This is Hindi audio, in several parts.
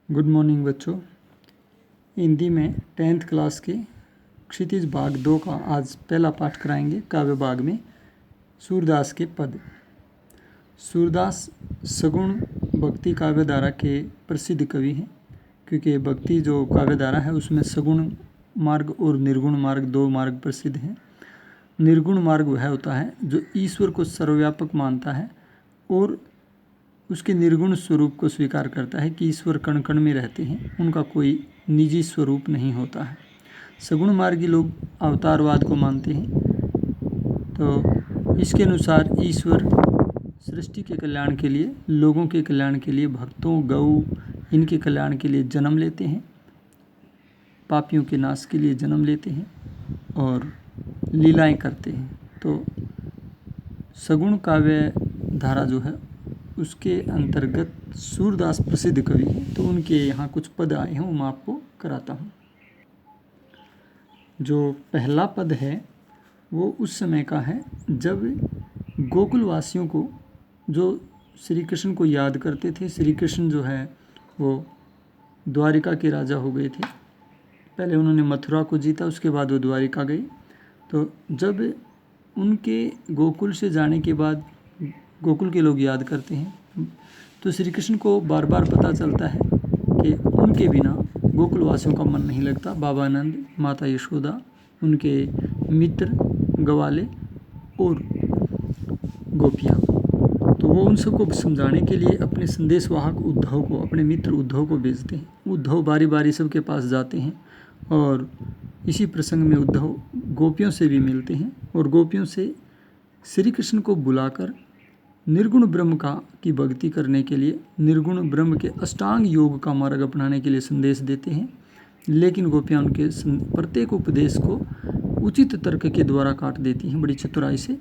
गुड मॉर्निंग बच्चों। हिंदी में 10th क्लास के क्षितिज भाग 2 का आज पहला पाठ कराएंगे। काव्य भाग में सूरदास के पद। सूरदास सगुण भक्ति काव्यधारा के प्रसिद्ध कवि हैं, क्योंकि भक्ति जो काव्यधारा है उसमें सगुण मार्ग और निर्गुण मार्ग दो मार्ग प्रसिद्ध हैं। निर्गुण मार्ग वह होता है जो ईश्वर को सर्वव्यापक मानता है और उसके निर्गुण स्वरूप को स्वीकार करता है कि ईश्वर कण कण में रहते हैं, उनका कोई निजी स्वरूप नहीं होता है। सगुण मार्गी लोग अवतारवाद को मानते हैं। तो इसके अनुसार ईश्वर सृष्टि के कल्याण के लिए, लोगों के कल्याण के लिए, भक्तों गौ इनके कल्याण के लिए जन्म लेते हैं, पापियों के नाश के लिए जन्म लेते हैं और लीलाएं करते हैं। तो सगुण काव्य धारा जो है उसके अंतर्गत सूरदास प्रसिद्ध कवि हैं। तो उनके यहाँ कुछ पद आए हैं, वो मैं आपको कराता हूँ। जो पहला पद है वो उस समय का है जब गोकुलवासियों को, जो श्री कृष्ण को याद करते थे, श्री कृष्ण जो है वो द्वारिका के राजा हो गए थे। पहले उन्होंने मथुरा को जीता, उसके बाद वो द्वारिका गए। तो जब उनके गोकुल से जाने के बाद गोकुल के लोग याद करते हैं तो श्री कृष्ण को बार बार पता चलता है कि उनके बिना गोकुलवासियों का मन नहीं लगता। बाबा आनंद, माता यशोदा, उनके मित्र ग्वाले और गोपियाँ। तो वो उन सबको समझाने के लिए अपने संदेशवाहक उद्धव को, अपने मित्र उद्धव को भेजते हैं। उद्धव बारी बारी सबके पास जाते हैं और इसी प्रसंग में उद्धव गोपियों से भी मिलते हैं और गोपियों से श्री कृष्ण को बुलाकर निर्गुण ब्रह्म की भक्ति करने के लिए, निर्गुण ब्रह्म के अष्टांग योग का मार्ग अपनाने के लिए संदेश देते हैं। लेकिन गोपियाँ उनके प्रत्येक उपदेश को उचित तर्क के द्वारा काट देती हैं बड़ी चतुराई से।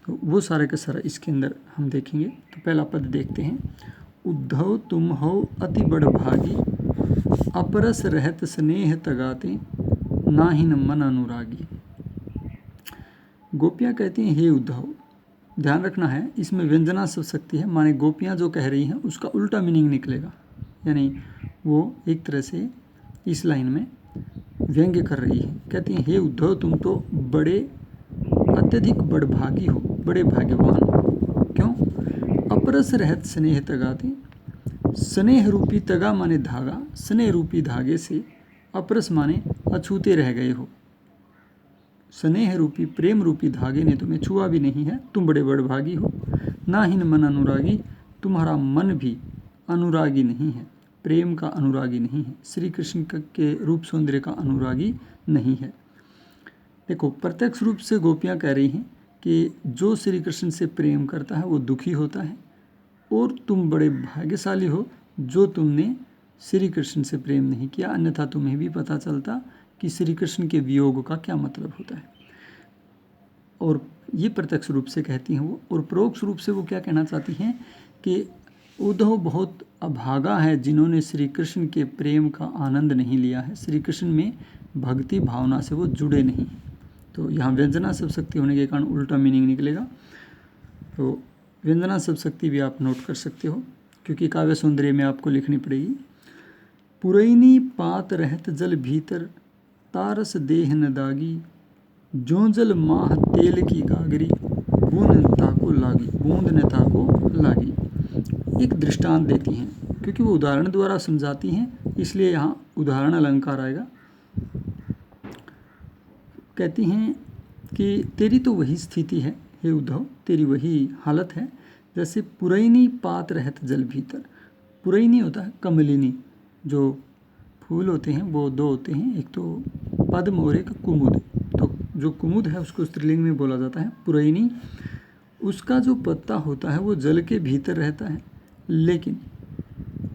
तो वो सारा का सारा इसके अंदर हम देखेंगे। तो पहला पद देखते हैं। उद्धव तुम हो अति बड़ भागी, अपरस रहत स्नेह तगाते, नाहिन मन अनुरागी। गोपियाँ कहती हैं, हे उद्धव। ध्यान रखना है, इसमें व्यंजना सब शक्ति है, माने गोपियाँ जो कह रही हैं उसका उल्टा मीनिंग निकलेगा। यानी वो एक तरह से इस लाइन में व्यंग्य कर रही है। कहती हैं, हे उद्धव तुम तो बड़े अत्यधिक बड़भागी हो, बड़े भाग्यवान हो। क्यों? अपरस रहत स्नेह तगाते। स्नेह रूपी तगा माने धागा, स्नेह रूपी धागे से अपरस माने अछूते रह गए हो। स्नेह रूपी प्रेम रूपी धागे ने तुम्हें छुआ भी नहीं है, तुम बड़े बड़भागी हो। ना ही मन अनुरागी, तुम्हारा मन भी अनुरागी नहीं है, प्रेम का अनुरागी नहीं है, श्री कृष्ण के रूप सौंदर्य का अनुरागी नहीं है। देखो, प्रत्यक्ष रूप से गोपियाँ कह रही हैं कि जो श्री कृष्ण से प्रेम करता है वो दुखी होता है, और तुम बड़े भाग्यशाली हो जो तुमने श्री कृष्ण से प्रेम नहीं किया, अन्यथा तुम्हें भी पता चलता कि श्री कृष्ण के वियोग का क्या मतलब होता है। और ये प्रत्यक्ष रूप से कहती हैं वो, और परोक्ष रूप से वो क्या कहना चाहती हैं कि उद्धव बहुत अभागा है जिन्होंने श्री कृष्ण के प्रेम का आनंद नहीं लिया है, श्री कृष्ण में भक्ति भावना से वो जुड़े नहीं। तो यहाँ व्यंजना सब शक्ति होने के कारण उल्टा मीनिंग निकलेगा। तो व्यंजना सब शक्ति भी आप नोट कर सकते हो, क्योंकि काव्य सौंदर्य में आपको लिखनी पड़ेगी। पुरैनी पात रहत जल भीतर, तारस देह न दागी, जो जल माह तेल की गागरी, बूंद न ताको लागी, बूंद न ताको लागी। एक दृष्टांत देती हैं, क्योंकि वो उदाहरण द्वारा समझाती हैं, इसलिए यहाँ उदाहरण अलंकार आएगा। कहती हैं कि तेरी तो वही स्थिति है हे उद्धव, तेरी वही हालत है जैसे पुरैनी पात रहत जल भीतर। पुरैनी होता है कमलिनी, जो फूल होते हैं वो दो होते हैं, एक तो पद्म और एक कुमुद। तो जो कुमुद है उसको स्त्रीलिंग में बोला जाता है पुरैनी। उसका जो पत्ता होता है वो जल के भीतर रहता है, लेकिन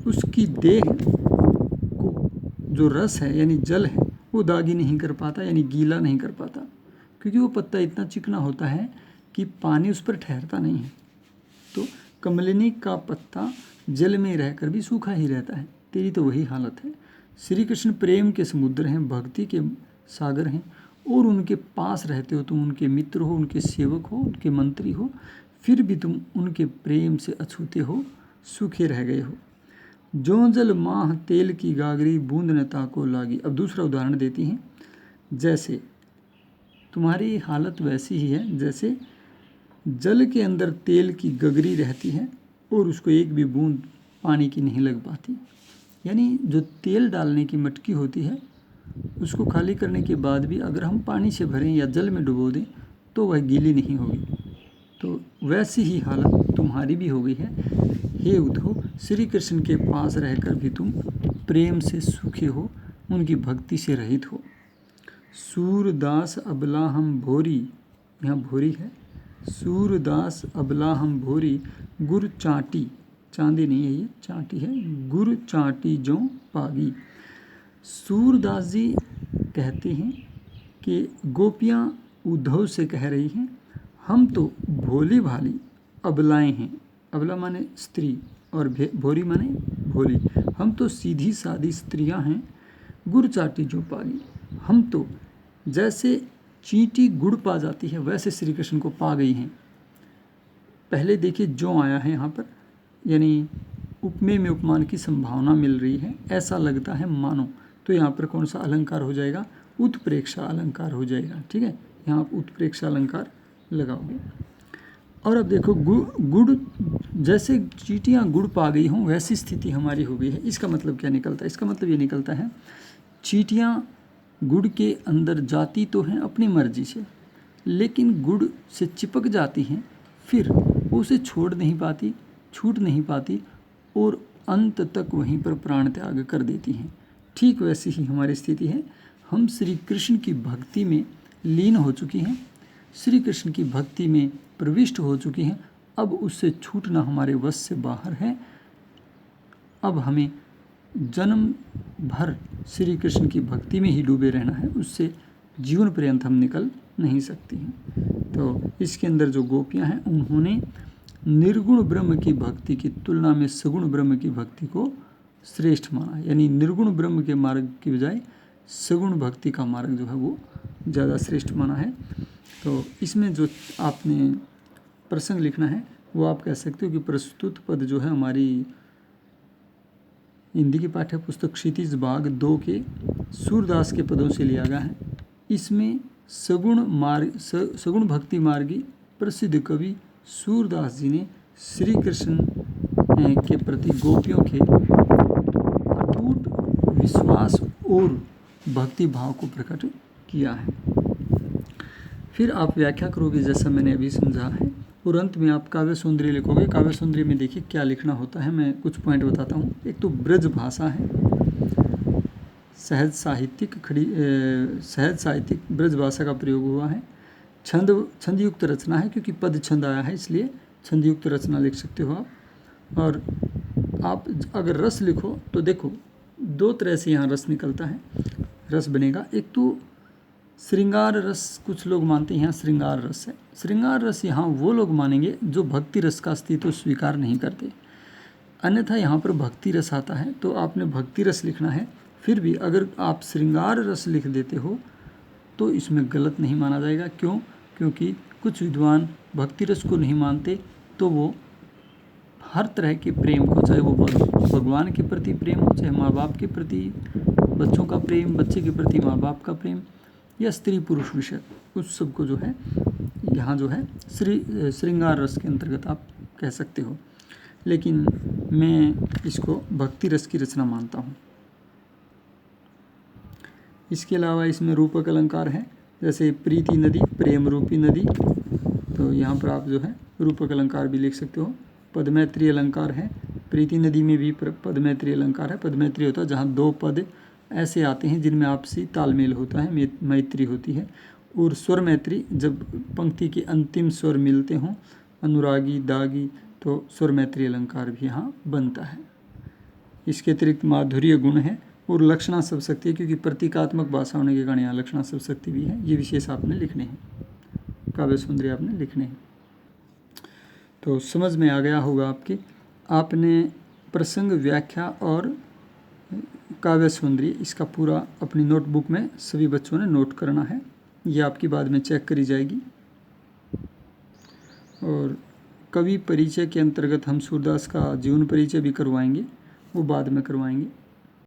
उसकी देह को जो रस है यानी जल है वो दागी नहीं कर पाता, यानी गीला नहीं कर पाता, क्योंकि वो पत्ता इतना चिकना होता है कि पानी उस पर ठहरता नहीं है। तो कमलिनी का पत्ता जल में रहकर भी सूखा ही रहता है। तेरी तो वही हालत है। श्री कृष्ण प्रेम के समुद्र हैं, भक्ति के सागर हैं, और उनके पास रहते हो, तुम उनके मित्र हो, उनके सेवक हो, उनके मंत्री हो, फिर भी तुम उनके प्रेम से अछूते हो, सूखे रह गए हो। जो जल माह तेल की गागरी बूंद न ताको लागी। अब दूसरा उदाहरण देती हैं, जैसे तुम्हारी हालत वैसी ही है जैसे जल के अंदर तेल की गगरी रहती है और उसको एक भी बूंद पानी की नहीं लग पाती। यानी जो तेल डालने की मटकी होती है उसको खाली करने के बाद भी अगर हम पानी से भरें या जल में डुबो दें तो वह गीली नहीं होगी। तो वैसी ही हालत तुम्हारी भी हो गई है। हे उद्धव, श्री कृष्ण के पास रहकर भी तुम प्रेम से सूखे हो, उनकी भक्ति से रहित हो। सूरदास अबला हम भोरी, यहाँ भोरी है, सूरदास अबला हम भोरी गुर चाटी, चांदी नहीं है ये, चाटी है, गुर चाटी जो पागी। सूरदास जी कहते हैं कि गोपियाँ उद्धव से कह रही हैं, हम तो भोली भाली अबलाएँ हैं, अबला माने स्त्री और भोरी माने भोली, हम तो सीधी सादी स्त्रियां हैं, गुड़ चाटी जो पागी, हम तो जैसे चींटी गुड़ पा जाती है वैसे श्री कृष्ण को पा गई हैं। पहले देखिए जो आया है यहाँ पर, यानी उपमेय में उपमान की संभावना मिल रही है, ऐसा लगता है मानो, तो यहाँ पर कौन सा अलंकार हो जाएगा, उत्प्रेक्षा अलंकार हो जाएगा। ठीक है, यहाँ आप उत्प्रेक्षा अलंकार लगाओगे। और अब देखो गुड़ जैसे चींटियाँ गुड़ पा गई हों वैसी स्थिति हमारी हो गई है। इसका मतलब क्या निकलता है, इसका मतलब ये निकलता है चींटियाँ गुड़ के अंदर जाती तो हैं अपनी मर्जी से, लेकिन गुड़ से चिपक जाती हैं, फिर उसे छोड़ नहीं पाती, छूट नहीं पाती और अंत तक वहीं पर प्राण त्याग कर देती हैं। ठीक वैसी ही हमारी स्थिति है, हम श्री कृष्ण की भक्ति में लीन हो चुकी हैं, श्री कृष्ण की भक्ति में प्रविष्ट हो चुकी हैं, अब उससे छूटना हमारे वश से बाहर है। अब हमें जन्म भर श्री कृष्ण की भक्ति में ही डूबे रहना है, उससे जीवन पर्यंत हम निकल नहीं सकती हैं। तो इसके अंदर जो गोपियां हैं उन्होंने निर्गुण ब्रह्म की भक्ति की तुलना में सगुण ब्रह्म की भक्ति को श्रेष्ठ माना, यानी निर्गुण ब्रह्म के मार्ग की बजाय सगुण भक्ति का मार्ग जो है वो ज़्यादा श्रेष्ठ माना है। तो इसमें जो आपने प्रसंग लिखना है वो आप कह सकते हो कि प्रस्तुत पद जो है हमारी हिंदी की पाठ्य पुस्तक क्षितिज भाग 2 के सूरदास के पदों से लिया गया है। इसमें सगुण भक्ति मार्गी प्रसिद्ध कवि सूरदास जी ने श्री कृष्ण के प्रति गोपियों के अटूट विश्वास और भक्ति भाव को प्रकट किया है। फिर आप व्याख्या करोगे जैसा मैंने अभी समझा है, और अंत में आप काव्य सौंदर्य लिखोगे। काव्य सौंदर्य में देखिए क्या लिखना होता है, मैं कुछ पॉइंट बताता हूँ। एक तो ब्रज भाषा है, सहज साहित्यिक ब्रज भाषा का प्रयोग हुआ है। छंद युक्त रचना है, क्योंकि पद छंद आया है इसलिए छंद युक्त रचना लिख सकते हो आप। और आप अगर रस लिखो तो देखो दो तरह से यहाँ रस निकलता है, रस बनेगा। एक तो श्रृंगार रस कुछ लोग मानते हैं यहाँ श्रृंगार रस है। श्रृंगार रस यहाँ वो लोग मानेंगे जो भक्ति रस का अस्तित्व स्वीकार नहीं करते, अन्यथा यहाँ पर भक्ति रस आता है तो आपने भक्ति रस लिखना है। फिर भी अगर आप श्रृंगार रस लिख देते हो तो इसमें गलत नहीं माना जाएगा। क्यों? क्योंकि कुछ विद्वान भक्ति रस को नहीं मानते, तो वो हर तरह के प्रेम को, चाहे वो भगवान के प्रति प्रेम हो, चाहे माँ बाप के प्रति बच्चों का प्रेम, बच्चे के प्रति माँ बाप का प्रेम, या स्त्री पुरुष विषय, उस सब को जो है यहाँ जो है श्रृंगार रस के अंतर्गत आप कह सकते हो। लेकिन मैं इसको भक्ति रस की रचना मानता हूँ। इसके अलावा इसमें रूपक अलंकार है, जैसे प्रीति नदी, प्रेम रूपी नदी, तो यहाँ पर आप जो है रूपक अलंकार भी लिख सकते हो। पदमैत्री अलंकार है, प्रीति नदी में भी पदमैत्री अलंकार है। पदमैत्री होता है जहाँ दो पद ऐसे आते हैं जिनमें आपसी तालमेल होता है, मैत्री होती है। और स्वर मैत्री, जब पंक्ति के अंतिम स्वर मिलते हों, अनुरागी, दागी, तो स्वर मैत्री अलंकार भी यहाँ बनता है। इसके अतिरिक्त माधुर्य गुण है और लक्षणा सब शक्ति है, क्योंकि प्रतीकात्मक भाषा होने के कारण यहाँ लक्षणा सब शक्ति भी है। ये विशेष आपने लिखने हैं, काव्य सौंदर्य आपने लिखने हैं। तो समझ में आ गया होगा आपने प्रसंग, व्याख्या और काव्य सौंदर्य इसका पूरा अपनी नोटबुक में सभी बच्चों ने नोट करना है। ये आपकी बाद में चेक करी जाएगी। और कवि परिचय के अंतर्गत हम सूरदास का जीवन परिचय भी करवाएंगे वो बाद में करवाएंगे।